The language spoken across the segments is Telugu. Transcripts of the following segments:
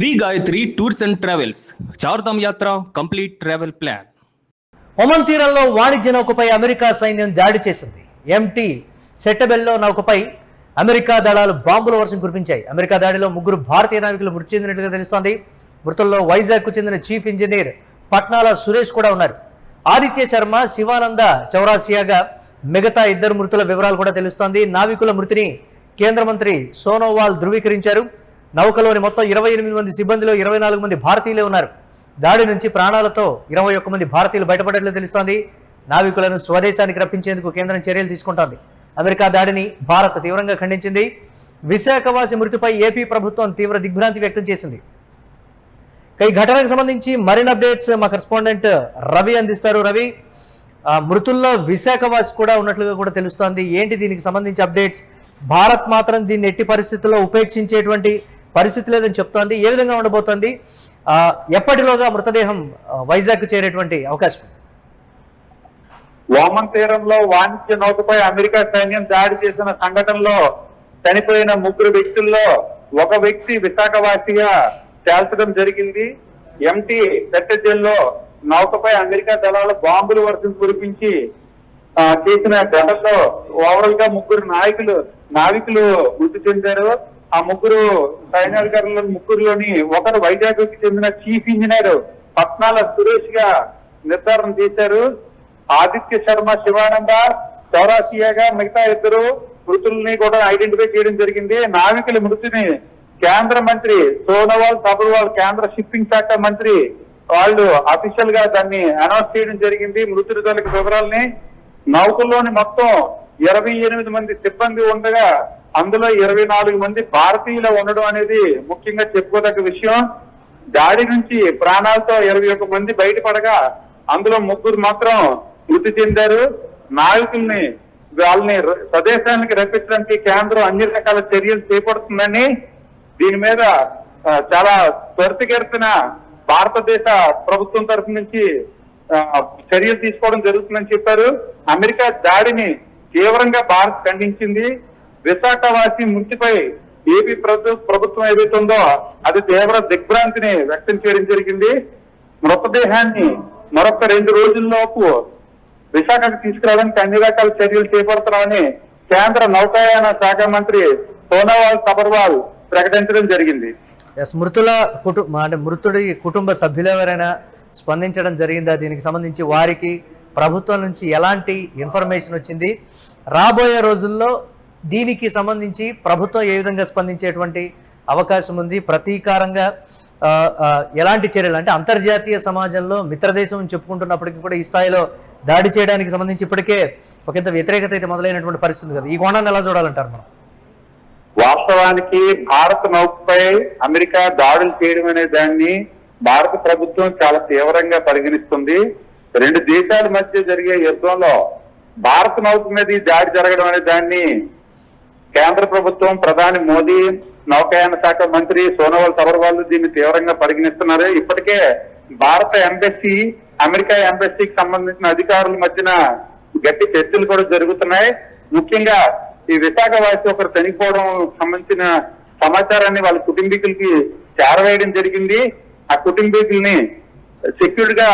Shri Gayatri tours and travels Chardham Yatra complete travel plan. Oman తీరంలో వాణిజ్య నౌకపై అమెరికా సైన్యం దాడి చేసింది. ఎంటీ సెట్టబెల్లో నౌకపై అమెరికా దళాలు బాంబుల వర్షం కురిపించాయి. అమెరికా దాడిలో 3 భారతీయ నావికులు మృతి చెందినట్లుగా తెలుస్తోంది. మృతుల్లో వైజాగ్కు చెందిన చీఫ్ ఇంజనీర్ పట్నాల సురేష్ కూడా ఉన్నారు. ఆదిత్య శర్మ, శివానంద చౌరాసియాగా మిగతా 2 మృతుల వివరాలు కూడా తెలుస్తోంది. నావికుల మృతిని కేంద్ర మంత్రి సోనోవాల్ ధృవీకరించారు. నౌకలోని మొత్తం 28 మంది సిబ్బందిలో 24 మంది భారతీయులే ఉన్నారు. దాడి నుంచి ప్రాణాలతో 21 మంది భారతీయులు బయటపడ్డట్లు తెలుస్తోంది. నావికులను స్వదేశానికి రప్పించేందుకు కేంద్రం చర్యలు తీసుకుంటోంది. అమెరికా దాడిని భారత్ తీవ్రంగా ఖండించింది. విశాఖవాసి మృతిపై ఏపీ ప్రభుత్వం తీవ్ర దిగ్భ్రాంతి వ్యక్తం చేసింది. ఈ ఘటనకు సంబంధించి మరిన్ని అప్డేట్స్ మా కరెస్పాండెంట్ రవి అందిస్తారు. రవి, మృతుల్లో విశాఖవాసి కూడా ఉన్నట్లుగా కూడా తెలుస్తోంది. ఏంటి దీనికి సంబంధించి అప్డేట్స్? భారత్ మాత్రం దీన్ని ఎట్టి పరిస్థితుల్లో ఉపేక్షించేటువంటి పరిస్థితి లేదని చెప్తోంది. ఏ విధంగా ఉండబోతోంది? ఎప్పటిలోగా మృతదేహం వైజాగ్ చేరేటువంటి అవకాశం? ఓమన్ తీరంలో వాణిజ్య నౌకపై అమెరికా సైన్యం దాడి చేసిన సంఘటనలో చనిపోయిన 3 వ్యక్తుల్లో ఒక వ్యక్తి విశాఖవాసిగా తేల్చడం జరిగింది. ఎంటీ సెట్టబెల్లో నౌకపై అమెరికా దళాలు బాంబులు వర్షం కురిపించి చేసిన ఘటనలో ఓవరాల్ గా 3 నావికులు మృతి చెందారు. ఆ 3 సైనికాధికారుల 3లోని ఒకరు వైజాగ్ కి చెందిన చీఫ్ ఇంజనీర్ పట్నాల సురేష్ గా నిర్ధారణ చేశారు. ఆదిత్య శర్మ, శివానంద చౌరాసియాగా మిగతా 2 మృతుల్ని కూడా ఐడెంటిఫై చేయడం జరిగింది. నావికుల మృతిని కేంద్ర మంత్రి సోనోవాల్ సబర్వాల్, కేంద్ర షిప్పింగ్ శాఖ మంత్రి వాళ్ళు అఫీషియల్ గా దాన్ని అనౌన్స్ చేయడం జరిగింది. మృతుల తాలూకు వివరాలని. నౌకల్లోని మొత్తం 28 మంది సిబ్బంది ఉండగా అందులో 24 మంది భారతీయులు ఉండడం అనేది ముఖ్యంగా చెప్పుకోదగ్గ విషయం. దాడి నుంచి ప్రాణాలతో 21 మంది బయటపడగా అందులో 3 మాత్రం మృతి చెందారు. నావికుల్ని వాళ్ళని స్వదేశానికి రప్పించడానికి కేంద్రం అన్ని రకాల చర్యలు చేపడుతుందని, దీని మీద చాలా త్వరితగతిన భారతదేశ ప్రభుత్వం తరఫు నుంచి చర్యలు తీసుకోవడం జరుగుతుందని చెప్పారు. అమెరికా దాడిని తీవ్రంగా భారత్ ఖండించింది. విశాఖవాసి మృతిపై ఏపీ ప్రభుత్వం ఏదైతే ఉందో అది తీవ్ర దిగ్భ్రాంతిని వ్యక్తం చేయడం జరిగింది. మృతదేహాన్ని మరొక 2 రోజుల్లోపు విశాఖకు తీసుకురావడానికి అన్ని రకాల చర్యలు చేపడుతున్నామని కేంద్ర నౌకాయాన శాఖ మంత్రి సోనోవాల్ సబర్వాల్ ప్రకటించడం జరిగింది. మృతుడి కుటుంబ సభ్యులు ఎవరైనా స్పందించడం జరిగిందా? దీనికి సంబంధించి వారికి ప్రభుత్వం నుంచి ఎలాంటి ఇన్ఫర్మేషన్ వచ్చింది? రాబోయే రోజుల్లో దీనికి సంబంధించి ప్రభుత్వం ఏ విధంగా స్పందించేటువంటి అవకాశం ఉంది? ప్రతీకారంగా ఎలాంటి చర్యలు, అంటే అంతర్జాతీయ సమాజంలో మిత్రదేశం చెప్పుకుంటున్నప్పటికీ కూడా ఈ స్థాయిలో దాడి చేయడానికి సంబంధించి ఇప్పటికే ఒకంత వ్యతిరేకత అయితే మొదలైనటువంటి పరిస్థితి కదా. ఈ కోణాన్ని ఎలా చూడాలంటారు మనం? వాస్తవానికి భారత నౌకపై అమెరికా దాడులు చేయడం అనే దాన్ని భారత ప్రభుత్వం చాలా తీవ్రంగా పరిగణిస్తుంది. 2 దేశాల మధ్య జరిగే యుద్ధంలో భారత నౌక మీద ఈ దాడి జరగడం అనే దాన్ని కేంద్ర ప్రభుత్వం, ప్రధాని మోదీ, నౌకాయాన శాఖ మంత్రి సోనోవాల్ సబర్వాల్ దీన్ని తీవ్రంగా పరిగణిస్తున్నారు. ఇప్పటికే భారత ఎంబసీ, అమెరికా ఎంబసీకి సంబంధించిన అధికారుల మధ్యన గట్టి చర్చలు కూడా జరుగుతున్నాయి. ముఖ్యంగా ఈ విశాఖవాసి ఒకరు చనిపోవడం సంబంధించిన సమాచారాన్ని వాళ్ళ కుటుంబీకులకి చేరవేయడం జరిగింది. ఆ కుటుంబీకుల్ని సెక్యూర్డ్ గా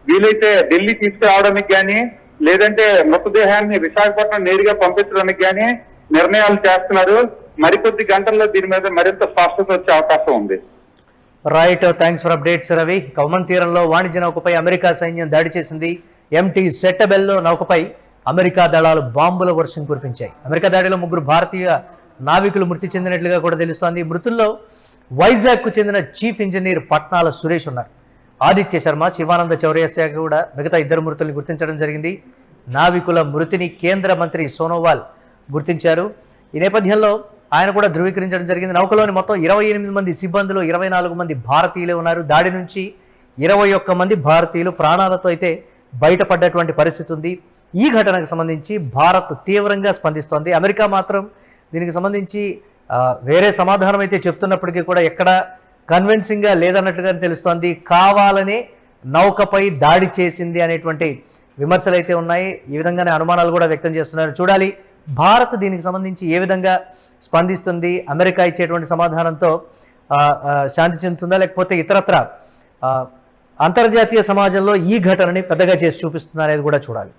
వీలైతే ఢిల్లీ తీసుకురావడానికి కానీ, లేదంటే మృతదేహాన్ని విశాఖపట్నం నేరుగా పంపించడానికి కానీ నిర్ణయాలు చేస్తున్నారు. మరికొద్ది గంటల్లో దీని మీద మరింత స్పష్టత వచ్చే అవకాశం ఉంది. Right, thanks for updates Ravi. Oman తీరంలో వాణిజ్య నౌకపై అమెరికా సైన్యం దాడి చేసింది. ఎంటీ సెట్టబెల్లో నౌకపై అమెరికా దళాలు బాంబుల వర్షం కురిపించాయి. అమెరికా దాడిలో 3 భారతీయ నావికులు మృతి చెందినట్లుగా కూడా తెలుస్తోంది. మృతుల్లో వైజాగ్కు చెందిన చీఫ్ ఇంజనీర్ పట్నాల సురేష్ ఉన్నారు. ఆదిత్య శర్మ, శివానంద చౌరాసియా కూడా మిగతా 2 మృతుల్ని గుర్తించడం జరిగింది. నావికుల మృతిని కేంద్ర మంత్రి సోనోవాల్ గుర్తించారు. ఈ నేపథ్యంలో ఆయన కూడా ధృవీకరించడం జరిగింది. నౌకలోని మొత్తం 28 మంది సిబ్బందిలో 24 మంది భారతీయులే ఉన్నారు. దాడి నుంచి 21 మంది భారతీయులు ప్రాణాలతో అయితే బయటపడ్డటువంటి పరిస్థితి ఉంది. ఈ ఘటనకు సంబంధించి భారత్ తీవ్రంగా స్పందిస్తోంది. అమెరికా మాత్రం దీనికి సంబంధించి వేరే సమాధానం అయితే చెప్తున్నప్పటికీ కూడా ఎక్కడ కన్విన్సింగ్గా లేదన్నట్లుగా తెలుస్తోంది. కావాలనే నౌకపై దాడి చేసింది అనేటువంటి విమర్శలు అయితే ఉన్నాయి. ఈ విధంగానే అనుమానాలు కూడా వ్యక్తం చేస్తున్నారు. చూడాలి భారత్ దీనికి సంబంధించి ఏ విధంగా స్పందిస్తుంది. అమెరికా ఇచ్చేటువంటి సమాధానంతో శాంతి చెందుతుందా, లేకపోతే ఇతరత్ర అంతర్జాతీయ సమాజంలో ఈ ఘటనని పెద్దగా చేసి చూపిస్తుందా అనేది కూడా చూడాలి.